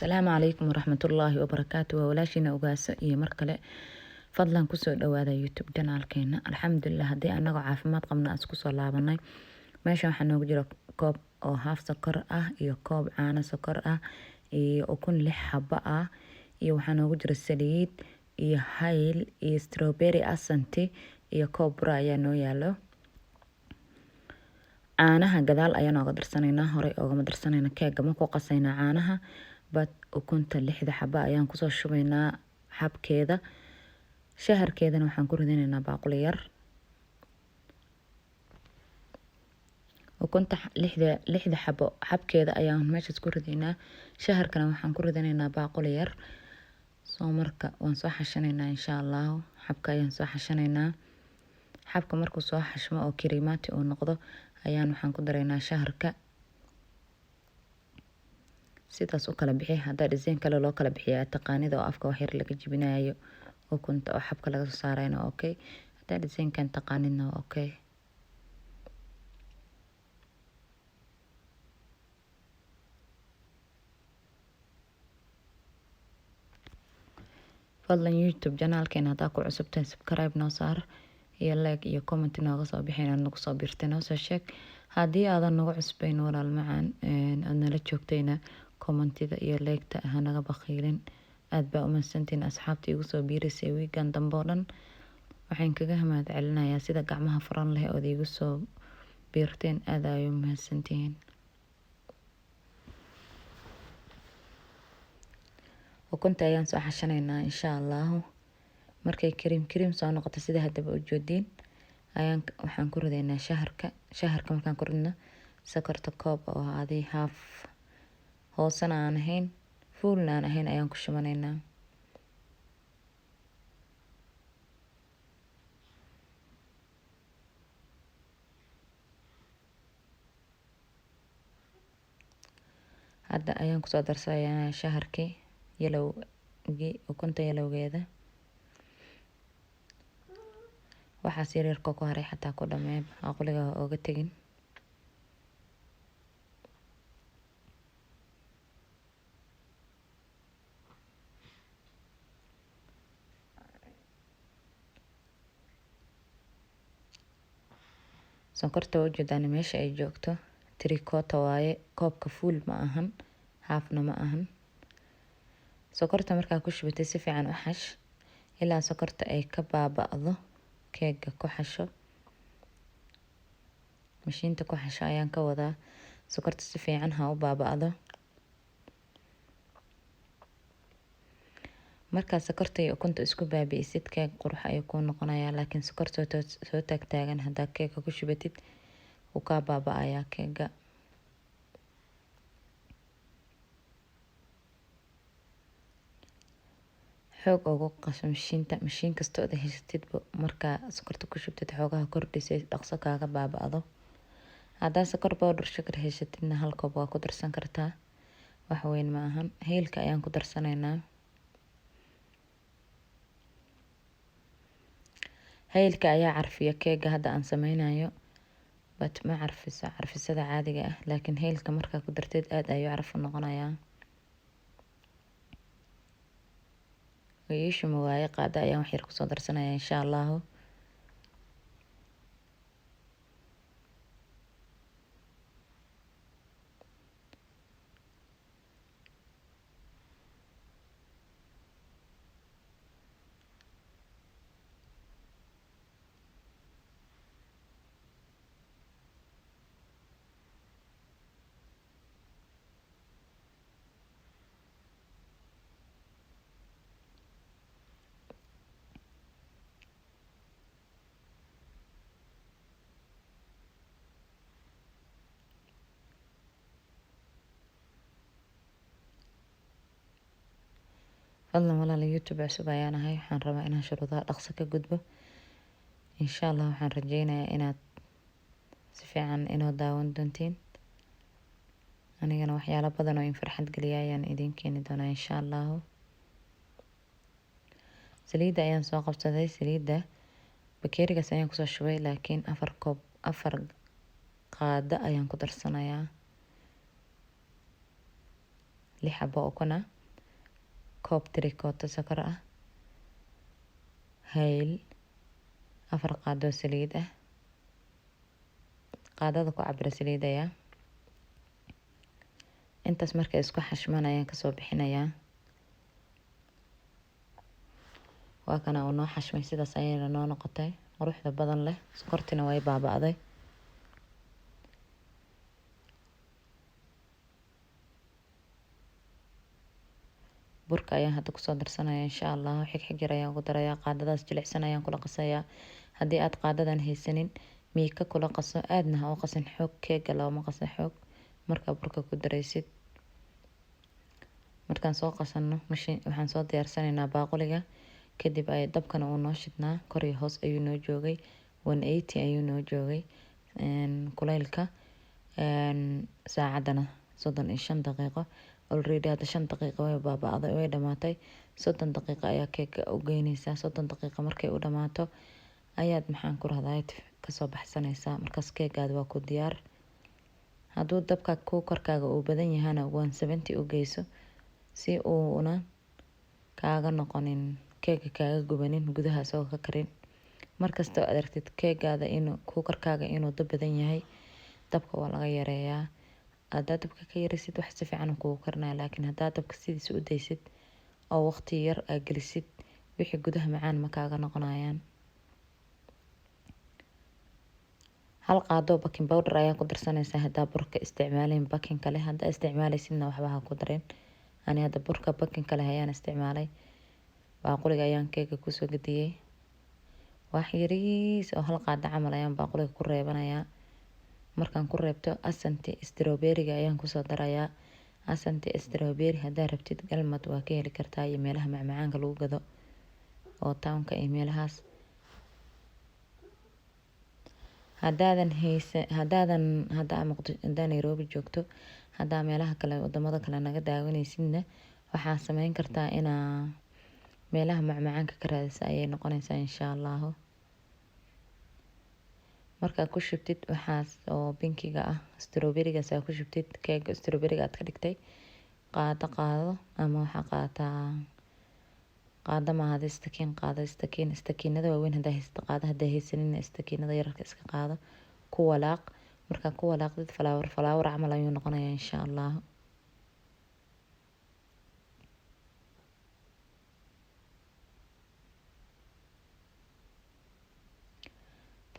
Asalaamu calaykum waraxmatullaahi wabarakaatu. Waa walaashina Ogaaso iyo mar kale fadlan kusoo dhawaada YouTube channelkeena. Alxamdulillah haddii anagoo caafimaad qabna aan isku soo laabanay. Meeshan waxaa noogu jira koob oo haaf sokor ah iyo koob caano sokor ah iyo ukun 6 xabo ah iyo waxaa noogu jira saliid iyo hayl iyo strawberry asanti iyo koob bur ayaa noo yaalo. caanaha gadaal ayaan ooga darsanaynaa, horey oogama darsanayna keega ma ku qasaynaa caanaha. Bad ukunta 6 xabo ayaan kusoo shubaynaa xabkeeda. shaharkeedana waxaan ku ridanaynaa baaquli yar. ukunta 6 xabo xabkeeda ayaan meeshaas ku ridaynaa. shaharkana waxaan ku ridanaynaa baaquli yar. soo marka waan soo xashanaynaa insha Allah. xabka ayaan soo xashanaynaa. xabka markuu soo xashmo oo kiriimaati uu noqdo ayaan waxaan ku daraynaa shaharka. sidaas u kala bixi hadda design kale loo kala bixiyaa taqaanida oo afka wax yar laga jibinayo ukunta oo xabka laga soo saarayna okay. hadda design kan taqaanina okay. fadlan YouTube channelkeena haddaa ku cusubtahay subscribe noo saar iyo like iyo comment nooga soo bixin aad nagu soo biirtay noo soo sheeg. haddii aadan nagu cusbayn walaal macaan aad nala joogtayna commentida iyo like-ta ha naga bakhiilin. aad baa u mahadsantihiin asxaabta igu soo biirisay weekend dambe oo dhan. waxaan kaga mahad celinayaa sida gacmaha furan leh oo igu soo biirteen. aad ayay u mahadsantihiin. ukunta ayaan soo xashanaynaa insha Allah. markay kiriim soo noqoto sida haddaba u joodiin ayaan waxaan ku ridaynaa shaharka markaan ku ridno sokorta koob oo adii half hoosana aan ahayn fuulna aan ahayn ayaan ku shubanaynaa. hadda ayaan kusoo darsanayaa shaharkii yelowgii ukunta yelowgeeda. waxaas yaryarka ku haray xataa ku dhamee aqliga ooga tegin. sonkorta oo jeedaan meesha ay joogto 3/4 waaye. koobka fuul ma ahan haafna ma ahan. sokorta markaa ku shubatay si fiican u xash ilaa sokorta ay ka baaba'do. keega ku xasho mashiinta ku xasho ayaan ka wadaa. sokorta si fiican ha u baaba'do. markaa sokorta iyo ukunta isku baabi'isid keeg qurux ayuu ku noqonayaa. laakiin sokorta soo taagtaagan haddaa keega ku shubatid wuu kaa baaba'ayaa keega. xoog ugu qaso mashiin kasta oo haysatid markaa sokorta ku shubtid xoogaha kordhisay dhaqso kaaga baaba'do. haddaa sokor powder sugar haysatidna hal koob waa ku darsan kartaa, wax weyn ma ahan. heylka ayaan ku darsanaynaa. heylka ayaa carfiya keega hadda aan sameynayo but ma carfisada caadiga ah, laakiin heylka markaa ku darteed aad ayuu caraf u noqonayaa. ويشم واي قاعدة أيام وحير كسر درسنا إن شاء الله. fadlan walaal YouTube cusub ayaan ahay. waxaan rabaa inaan shuruudaha dhaqso ka gudbo insha Allah. waxaan rajeynayaa inaad si fiican inoo daawan doontiin. anigana waxyaalo badan oo in farxad geliya ayaan idin keeni doonaa insha Allah. saliida ayaan soo qabsaday. saliida bakeerigaas ayaan kusoo shubay, laakiin 4 qaado ayaan ku darsanayaa. 6 xabo ukuna koob tirikooto sokor ah, hayl, 4 qaado saliid ah, qaadada ku cabira saliid ayaa. Intaas markay isku xashmaan ayaan kasoo bixinayaa. waa kana uu noo xashmay, sidaas ayayna noo noqotay quruxda badan leh. Sokortina way baaba'day. burka ayaan hadda kusoo darsanaya insha Allah. Xig yar ayaan ku darayaa, qaadadaas jilicsan ayaan kula qasayaa. haddii aad qaadadan haysanin miika kula qaso, aadna ha u qasin xoog, keega looma qaso xoog. markaa burka ku daraysid, markaan soo qasano waxaan soo diyaarsanaynaa baaquliga. kadib ay dabkana uu noo shidnaa, kor iyo hoos ayuu noo joogay 180 ayuu noo joogay kulaylka. saacadana 35 daqiiqo. already hadda 5 daqiiqo way baaba'day, way dhamaatay. 30 daqiiqo ayaa keega u geynaysaa. 30 daqiiqo markay u dhamaato ayaad maxaan ku rahdaa kasoo baxsanaysaa. markaas keegaada waa ku diyaar. hadduu dabka kuukarkaaga uu badan yahana 170 u geyso, si uuna kaaga noqonin keega kaaga gubanin gudaha isagoo ka karin. markastoo aad aragtid keegaada inuu kuukarkaaga inuu dab badan yahay, dabka waa laga yareeyaa. haddaad dabka ka yarisid wax si fiican kugu karnaa, laakiin haddaad dabka sidiisa u daysid oo waqti yar aad gelisid, wixii gudaha macaan ma kaaga noqonayaan. hal qaado baking powder ayaa ku darsanaysaa haddaa burka isticmaalayn baking kale. haddaa isticmaalaysidna waxba ha ku darin. ani hadda burka baking kale ayaan isticmaalay. baaquliga ayaan keega kusoo gadiyey. wax yariis oo hal qaado camal ayaan baaquliga ku reebanayaa. markaan ku reebto asanti strawberry-ga ayaan kusoo darayaa. asanti strawberry haddaa rabtid galmad waa ka heli kartaa, iyo meelaha macmacaanka lagu gado oo townka iyo meelahaas. haddaa Nairobi joogto, haddaa meelaha kale wadamada kale naga daawanaysidna, waxaa sameyn kartaa inaa meelaha macmacaanka ka raadisa ayay noqonaysaa insha Allah. markaa ku shubtid waxaas oo binkiga ah, strawberry-gaas aad ku shubtid, keega strawberry-ga aad ka dhigtay, qaado ama waxaa qaataa qaado mahad istakiinada waaweyn haddaa haysato qaado, haddaa haysanin istakiinada yararka iska qaado, ku walaaq. markaa ku walaaqdid falaawar camal ayuu noqonayaa insha Allah.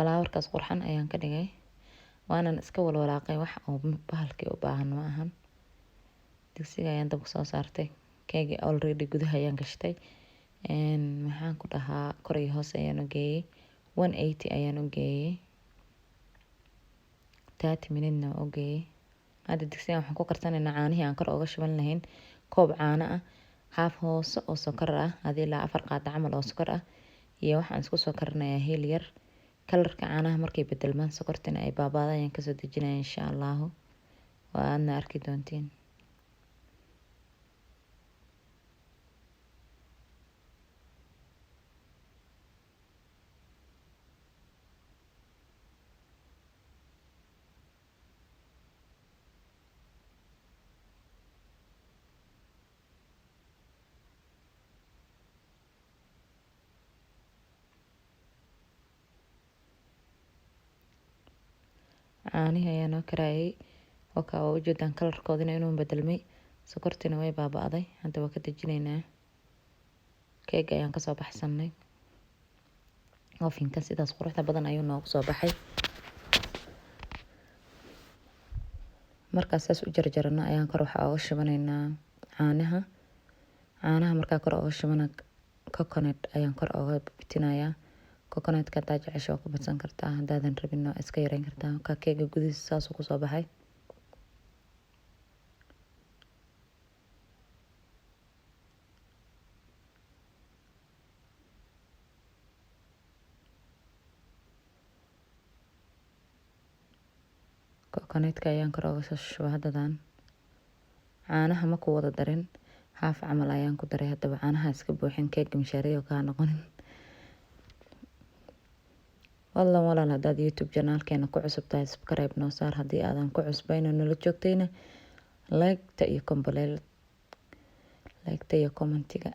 falaawarkaas qurxan ayaan ka dhigay, waanan iska walwalaaqay. wax oo bahalkii u baahan ma ahan. digsiga ayaan dabka soo saartay, keegi already gudaha ayaan gashtay. maxaan ku dhahaa kor iyo hoos ayaan u geeyey. 180 ayaan u geeyey, 30 minute u geeyey. hadda digsigan waxaan ku karsanaynaa caanihii aan kor ooga shuban lahayn. koob caano ah, haaf hoose oo sokor ah, hadii ilaa 4 qaado camal oo sokor ah, iyo waxaan isku soo karinayaa heel yar. kalarka caanaha markay bedelmaan, sokortina ay baaba'da ayaan kasoo dejinaya insha Allah. waa aadna arki doontiin. caanihi ayaa noo karaayay. waa ujeedaan kalarkoodina inuu bedelmay, sokortina way baaba'day. hadda waa ka dejinaynaa. keega ayaan kasoo baxsanay ofinka. sidaas quruxda badan ayuu noogu soo baxay. markaas saas u jarjarano ayaan kor waxaa ooga shubanaynaa caanaha. markaa kor ooga shubana coconut ayaan kor ooga bitinayaa. coconut-ka haddaa jecesho waa ku badsan kartaa, haddaadan rabin waa iska yareyn kartaa. markaa keega gudihiisa saasuu kusoo baxay. coconut-ka ayaan kor ooga soo shubay. haddadan caanaha ma ku wada darin, haaf camal ayaan ku daray. haddaba caanaha iska buuxin, keega mishaariyo kaa noqonin. walaal haddaad YouTube janaalkeena ku cusub tahay, subscribe noo saar. haddii aadan ku cusbayna nala joogtayna, like-ta iyo like iyo commentiga.